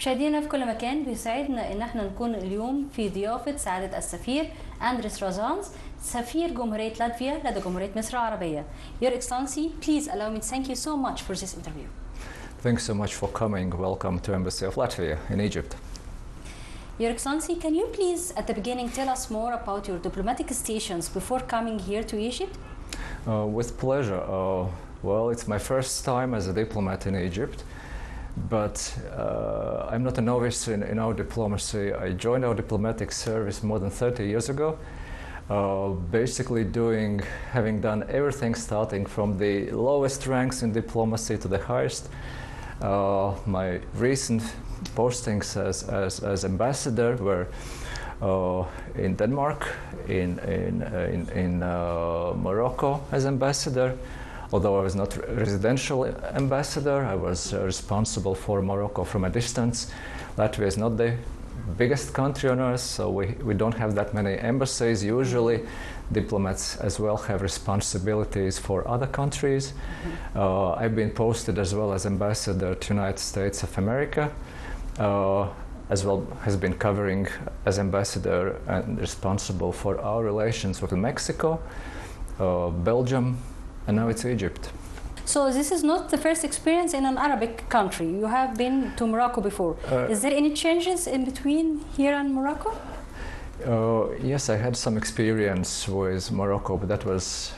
مشاهدينا في كل مكان، بيسعدنا ان احنا نكون اليوم في ضيافة سعادة السفير اندريس رازانز، سفير جمهورية لاتفيا لدى جمهورية مصر العربية. Your Excellency, please allow me to thank you so much for this interview. Thanks so much for coming. Welcome to Embassy of Latvia in Egypt. Your Excellency, can you please at the beginning tell us more about your diplomatic stations before coming here to Egypt? With pleasure. Well, it's my first time as a diplomat in Egypt, but I'm not a novice in our diplomacy. I joined our diplomatic service more than 30 years ago, basically having done everything starting from the lowest ranks in diplomacy to the highest. My recent postings as ambassador were in Denmark, in Morocco as ambassador. Although I was not residential ambassador, I was responsible for Morocco from a distance. Latvia is not the biggest country on earth, so we don't have that many embassies. Usually diplomats as well have responsibilities for other countries. I've been posted as well as ambassador to United States of America, as well has been covering as ambassador and responsible for our relations with Mexico, Belgium, and now it's Egypt. So this is not the first experience in an Arabic country. You have been to Morocco before. Is there any changes in between here and Morocco? Yes, I had some experience with Morocco, but that was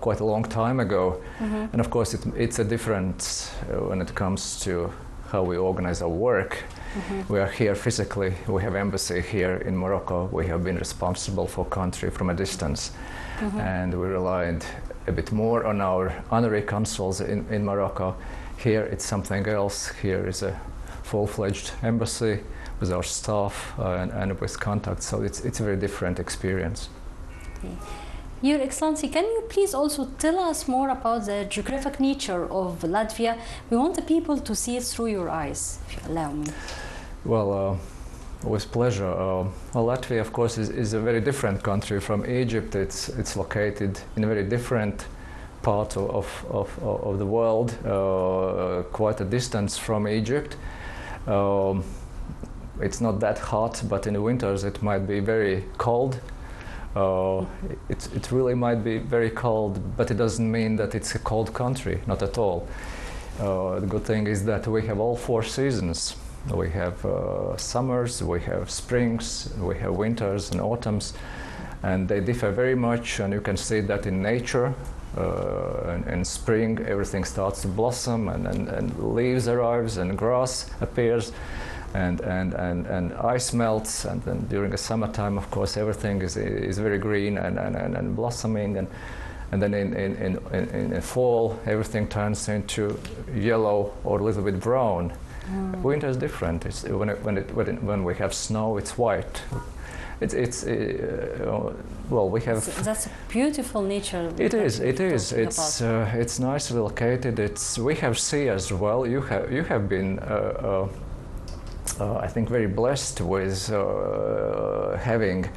quite a long time ago. And of course it's a difference when it comes to how we organize our work. We are here physically, we have embassy here in Morocco. We have been responsible for country from a distance. And we relied a bit more on our honorary consuls in Morocco. Here it's something else. Here is a full-fledged embassy with our staff and with contacts, so it's a very different experience. Okay. Your Excellency, can you please also tell us more about the geographic nature of Latvia? We want the people to see it through your eyes, if you allow me. Well, with pleasure. Well, Latvia, of course, is a very different country from Egypt. It's located in a very different part of the world, quite a distance from Egypt. It's not that hot, but in the winters it might be very cold. It really might be very cold, but it doesn't mean that it's a cold country, not at all. The good thing is that we have all four seasons. We have summers, we have springs, we have winters and autumns, and they differ very much, and you can see that in nature. In spring everything starts to blossom and leaves arrives and grass appears and ice melts, and then during the summertime of course everything is very green and blossoming, and then in fall everything turns into yellow or a little bit brown. Winter is different. It's when we have snow, it's white. Well, we have. That's a beautiful nature. It is. It's nicely located. We have sea as well. You have been, I think, very blessed with having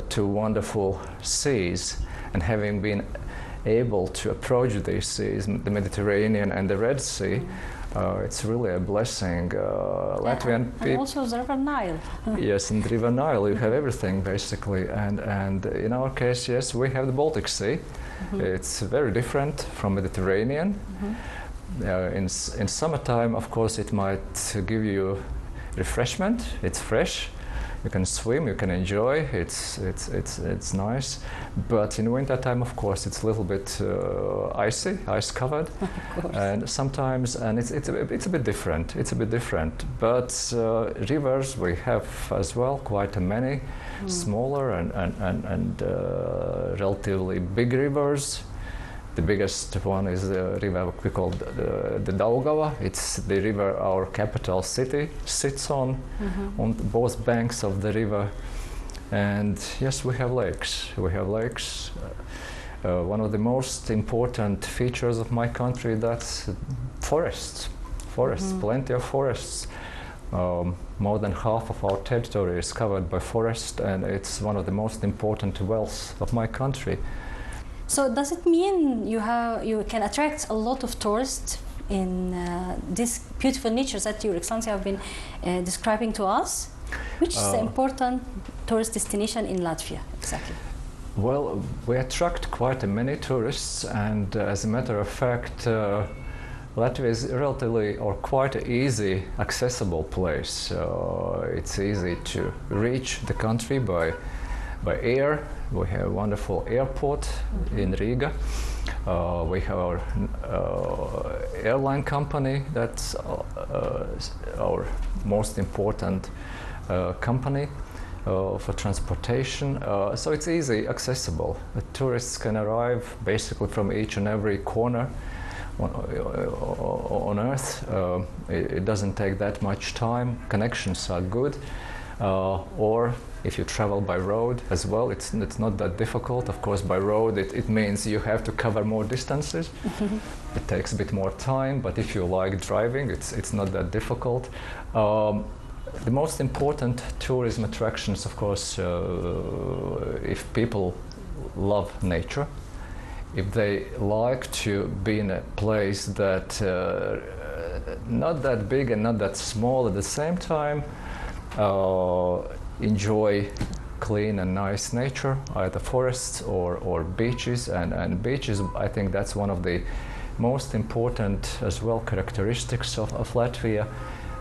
two wonderful seas and having been able to approach these seas, the Mediterranean and the Red Sea. It's really a blessing. Latvian people. And also the River Nile. Yes, in the River Nile you have everything basically, and in our case, yes, we have the Baltic Sea. It's very different from Mediterranean. In summertime, of course, it might give you refreshment. It's fresh. You can swim, you can enjoy. It's nice, but in winter time, of course, it's a little bit icy, ice covered, and sometimes, and it's a bit different. It's a bit different. But rivers we have as well, quite many, smaller and relatively big rivers. The biggest one is the river we call the Daugava. It's the river our capital city sits on both banks of the river. And yes, we have lakes. One of the most important features of my country, that's forests. Plenty of forests. More than half of our territory is covered by forest, and it's one of the most important wealths of my country. So does it mean you can attract a lot of tourists in this beautiful nature that Your Excellency have been describing to us? Which is the important tourist destination in Latvia, exactly? Well, we attract quite many tourists, and as a matter of fact, Latvia is relatively or quite an easy, accessible place. It's easy to reach the country by air. We have a wonderful airport in Riga. We have our airline company. That's our most important company for transportation. So it's easy, accessible. The tourists can arrive basically from each and every corner on Earth. It doesn't take that much time. Connections are good. Or if you travel by road as well, it's not that difficult. Of course, by road it means you have to cover more distances. It takes a bit more time, but if you like driving, it's not that difficult. The most important tourism attractions, of course, if people love nature, if they like to be in a place that not that big and not that small at the same time, enjoy clean and nice nature, either forests or beaches. And beaches, I think that's one of the most important as well characteristics of Latvia.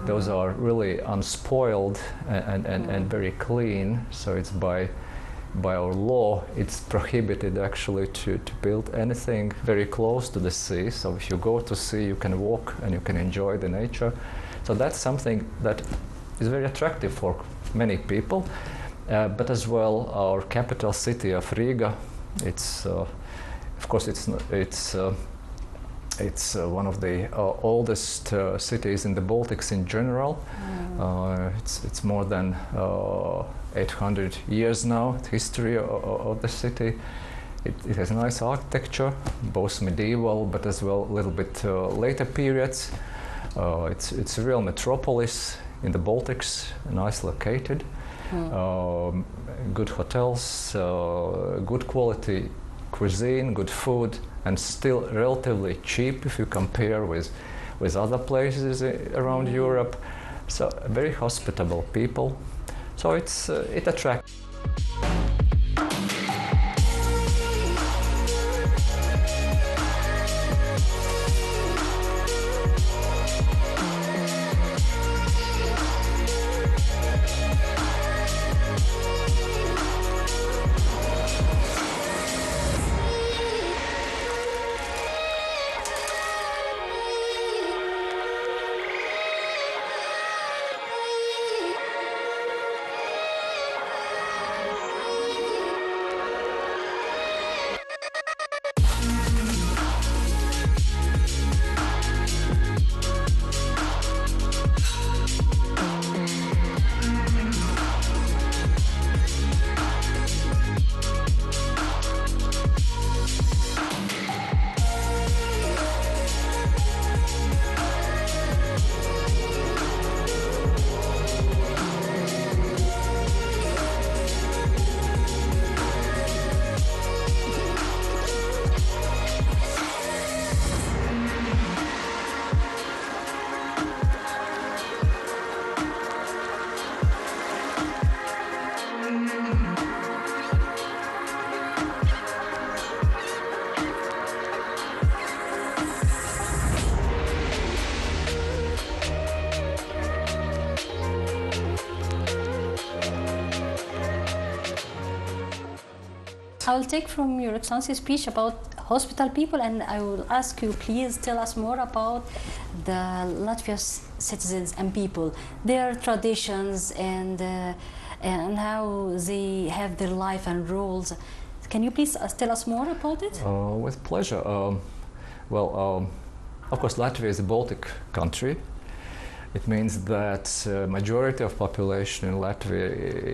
Those are really unspoiled and very clean. So it's by our law, it's prohibited actually to build anything very close to the sea. So if you go to sea, you can walk and you can enjoy the nature. So that's something that is very attractive for many people. But as well, our capital city of Riga, it's of course it's one of the oldest cities in the Baltics in general. It's more than 800 years now, the history of the city. It has nice architecture, both medieval but as well a little bit later periods. It's a real metropolis in the Baltics, nice located. Good hotels, good quality cuisine, good food, and still relatively cheap if you compare with other places around Europe. So very hospitable people. So it attracts. I will take from Your Excellency's speech about hospital people, and I will ask you, please tell us more about the Latvia's citizens and people, their traditions and how they have their life and roles. Can you please tell us more about it? With pleasure. Of course, Latvia is a Baltic country. It means that majority of population in Latvia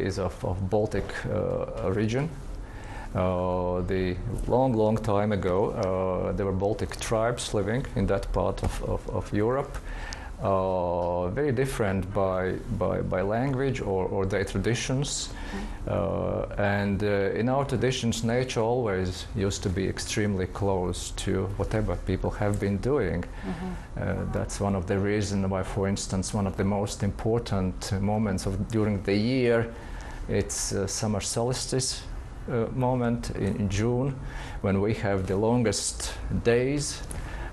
is of Baltic region. The long time ago, there were Baltic tribes living in that part of Europe. very different by language or their traditions. And in our traditions, nature always used to be extremely close to whatever people have been doing. That's one of the reasons why, for instance, one of the most important moments during the year, it's summer solstice moment in June, when we have the longest days,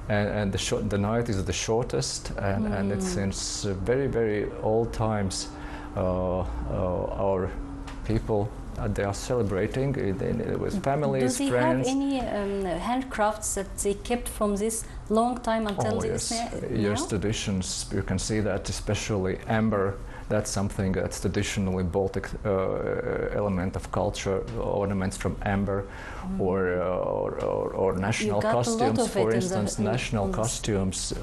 and the night is the shortest, and it's since very, very old times our people they are celebrating with families, Do they friends. have any handcrafts that they kept from this long time until this? Yes, traditions. You can see that, especially amber. That's something that's traditionally Baltic element of culture. Ornaments from amber, or national costumes. For instance, national costumes,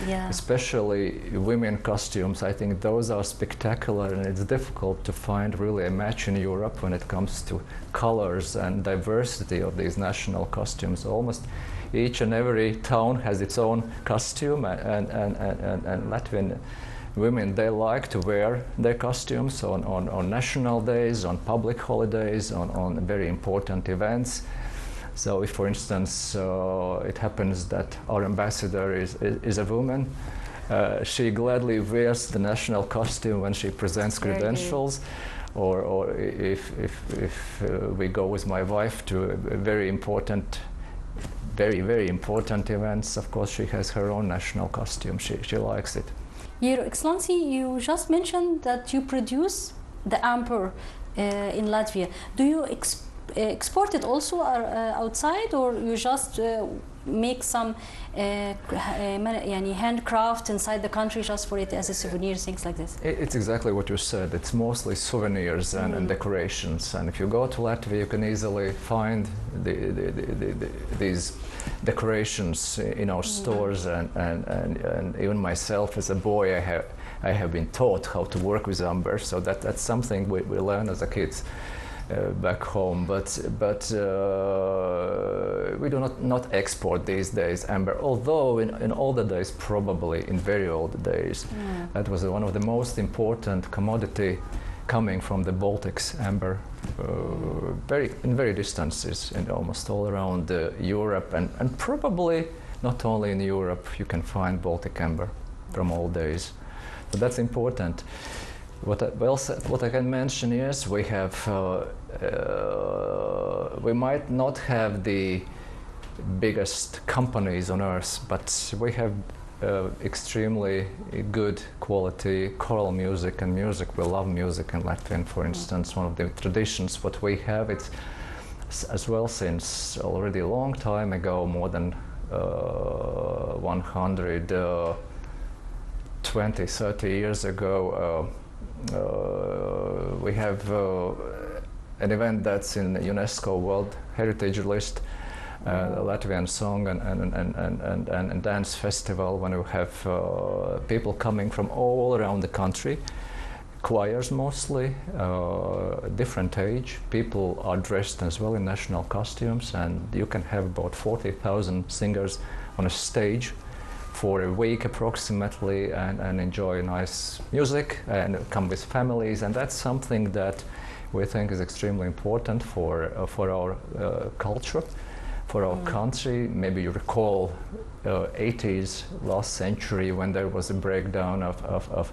especially women costumes. I think those are spectacular, and it's difficult to find really a match in Europe when it comes to colors and diversity of these national costumes. Almost each and every town has its own costume, and Latvian women, they like to wear their costumes on national days, on public holidays, on very important events. So if, for instance, it happens that our ambassador is a woman, she gladly wears the national costume when she presents credentials. Or if we go with my wife to a very important, very important events, of course she has her own national costume. She likes it. Your Excellency, you just mentioned that you produce the amber in Latvia. Do you export it also outside, or you just make some handcraft inside the country just for it as a souvenir, things like this? It's exactly what you said. It's mostly souvenirs and decorations. And if you go to Latvia, you can easily find these decorations in our stores, and even myself as a boy, I have been taught how to work with amber, so that's something we learn as a kids back home. But we do not export these days amber, although in older days, probably in very old days, that was one of the most important commodity coming from the Baltics, amber, in very distances, and almost all around Europe, and probably not only in Europe you can find Baltic amber from old days. So that's important. What I can mention is we have we might not have the biggest companies on earth, but we have extremely good quality choral music and music. We love music in Latvian, for instance. One of the traditions what we have, it's as well since already a long time ago, more than 120, 30 years ago, we have an event that's in UNESCO World Heritage List, the Latvian song and dance festival, when we have people coming from all around the country, choirs mostly, different age. People are dressed as well in national costumes, and you can have about 40,000 singers on a stage for a week approximately, and enjoy nice music and come with families. And that's something that we think is extremely important for our culture, for our country. Maybe you recall 80s, last century, when there was a breakdown of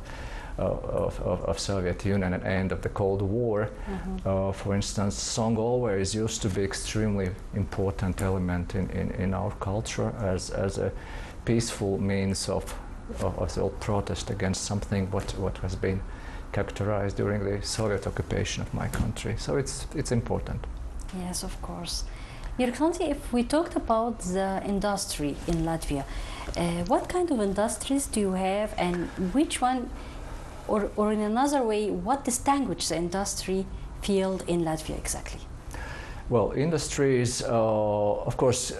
Soviet Union and end of the Cold War. For instance, song always used to be extremely important element in our culture as a peaceful means of protest against something what has been characterized during the Soviet occupation of my country. So it's important. Yes, of course. Your Excellency, if we talked about the industry in Latvia, what kind of industries do you have, and which one, or in another way, what distinguishes the industry field in Latvia exactly? Well, industries, of course,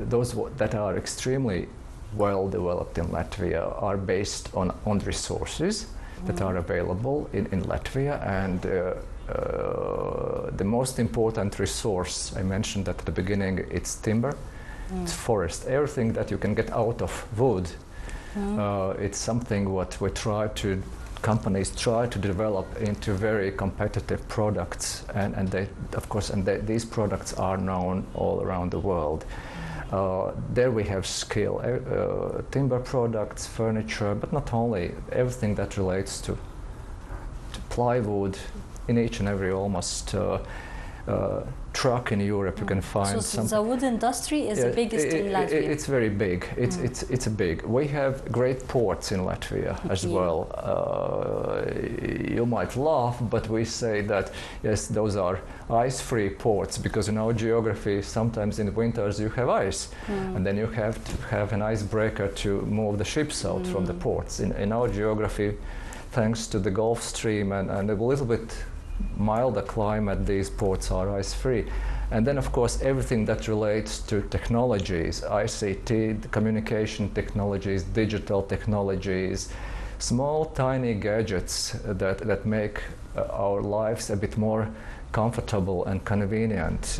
those that are extremely well developed in Latvia are based on resources that are available in Latvia, and the most important resource, I mentioned at the beginning, it's timber, it's forest. Everything that you can get out of wood It's something what companies try to develop into very competitive products, and they, of course, these products are known all around the world. There we have skill, timber products, furniture, but not only, everything that relates to plywood. In each and every almost truck in Europe you can find something. So the wood industry is the biggest in Latvia? It's very big. It's big. We have great ports in Latvia as well. You might laugh, but we say that yes, those are ice-free ports, because in our geography sometimes in winters you have ice, and then you have to have an icebreaker to move the ships out from the ports. In our geography, thanks to the Gulf Stream and a little bit milder climate, these ports are ice-free. And then of course everything that relates to technologies, ICT, communication technologies, digital technologies, small tiny gadgets that make our lives a bit more comfortable and convenient.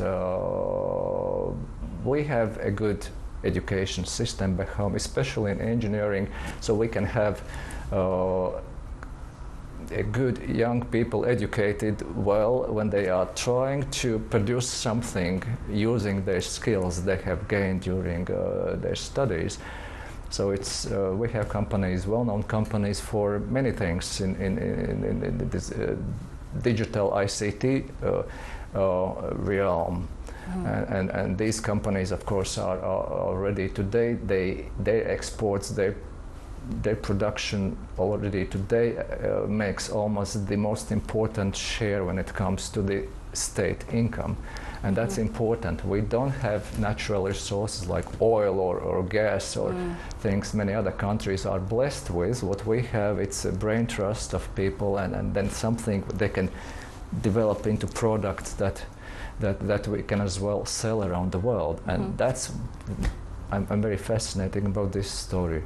We have a good education system back home, especially in engineering, so we can have a good young people educated well when they are trying to produce something using their skills they have gained during their studies. So it's we have companies, well-known companies for many things in this digital ICT realm. And these companies, of course, are already today, their exports, their production already today makes almost the most important share when it comes to the state income. And that's important. We don't have natural resources like oil or gas or things many other countries are blessed with. What we have, it's a brain trust of people, and then something they can develop into products that we can as well sell around the world. And that's, I'm very fascinated about this story.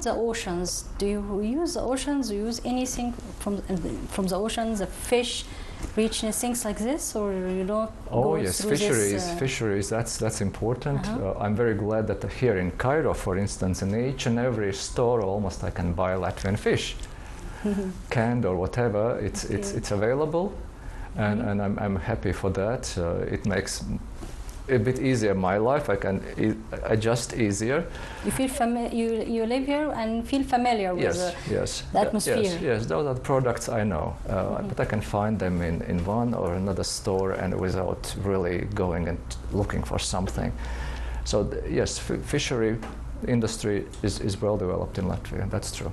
The oceans, do you use the oceans? Do you use anything from the oceans, the fish, richness, things like this, or you don't? Oh yes, fisheries. That's important. I'm very glad that here in Cairo, for instance, in each and every store, almost I can buy Latvian fish, canned or whatever. It's available, and I'm happy for that. It makes a bit easier. My life I can adjust easier. You feel you live here and feel familiar with the atmosphere. Yes, those are the products I know, but I can find them in one or another store and without really going and looking for something. So yes, fishery industry is well developed in Latvia. That's true.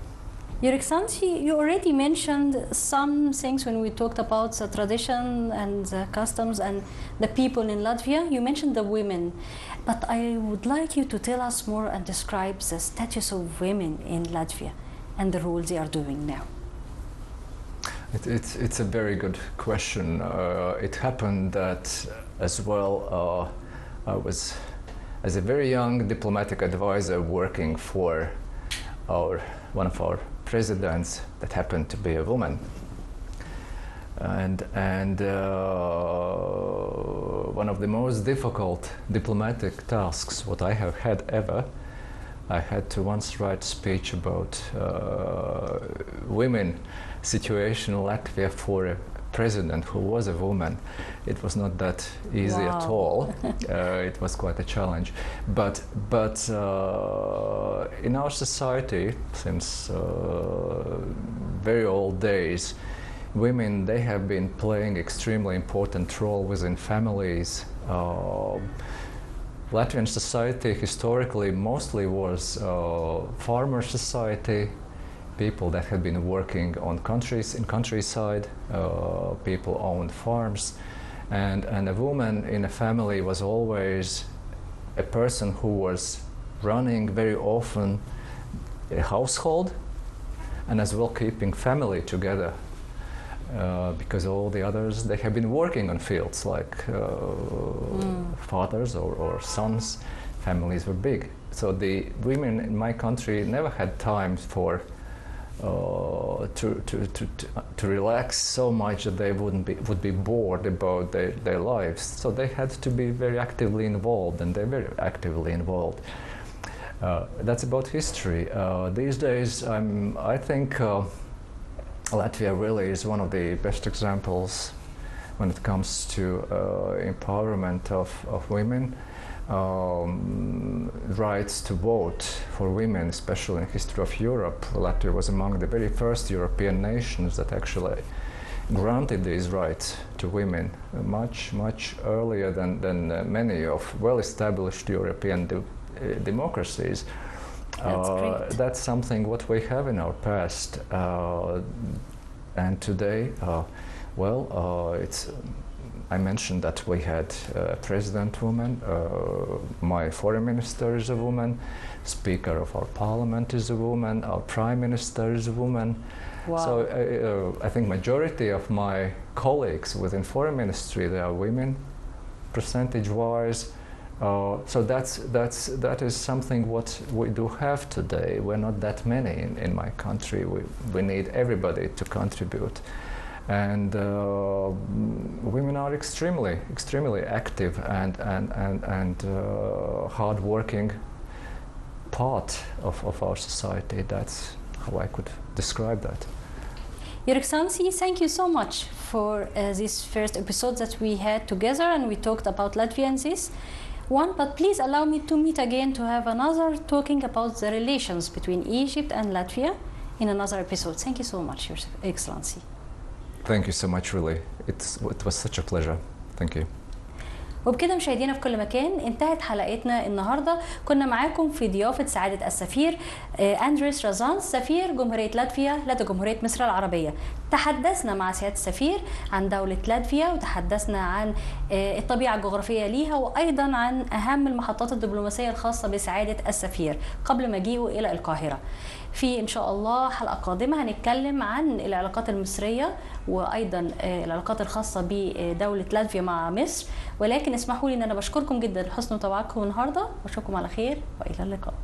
Your Excellency, you already mentioned some things when we talked about the tradition and the customs and the people in Latvia. You mentioned the women, but I would like you to tell us more and describe the status of women in Latvia and the role they are doing now. It's a very good question. It happened that as well, I was, as a very young diplomatic advisor, working for one of our presidents that happened to be a woman, and one of the most difficult diplomatic tasks what I have had ever, I had to once write a speech about women situation in Latvia for a president who was a woman. It was not that easy at all. It was quite a challenge. But in our society, since very old days, women, they have been playing extremely important role within families. Latvian society historically mostly was farmer society, people that had been working on countryside, people owned farms, and a woman in a family was always a person who was running very often a household and as well keeping family together, because all the others, they have been working on fields like fathers or sons. Families were big, so the women in my country never had time for to relax so much that they would be bored about their lives. So they had to be very actively involved, and they're very actively involved. That's about history. These days, I think Latvia really is one of the best examples when it comes to empowerment of women. Rights to vote for women, especially in the history of Europe. Latvia was among the very first European nations that actually granted these rights to women much earlier than many of well-established European democracies. That's something what we have in our past, and today, it's. I mentioned that we had a president woman, my foreign minister is a woman, speaker of our parliament is a woman, our prime minister is a woman. Wow. So I think majority of my colleagues within foreign ministry, they are women, percentage-wise. So that is something what we do have today. We're not that many in my country. We need everybody to contribute. And women are extremely active and hard-working part of our society. That's how I could describe that. Your Excellency, thank you so much for this first episode that we had together, and we talked about Latvia and this one. But please allow me to meet again to have another talking about the relations between Egypt and Latvia in another episode. Thank you so much, Your Excellency. Thank you so much, really. It was such a pleasure. Thank you. وبكده مشاهدينا في كل مكان انتهت حلقتنا النهارده. كنا معاكم في ضيافه سعاده السفير اندريس رازانز سفير جمهوريه لاتفيا لدى جمهوريه مصر العربيه. تحدثنا مع سياده السفير عن دوله لاتفيا، وتحدثنا عن الطبيعه الجغرافيه ليها، وايضا عن اهم المحطات الدبلوماسيه الخاصه بسعاده السفير قبل مجيئه الى القاهره. في ان شاء الله حلقه قادمه هنتكلم عن العلاقات المصريه وايضا العلاقات الخاصه بدوله لاتفيا مع مصر، ولكن اسمحوا لي ان انا بشكركم جدا لحسن متابعتكم النهارده، واشوفكم على خير والى اللقاء.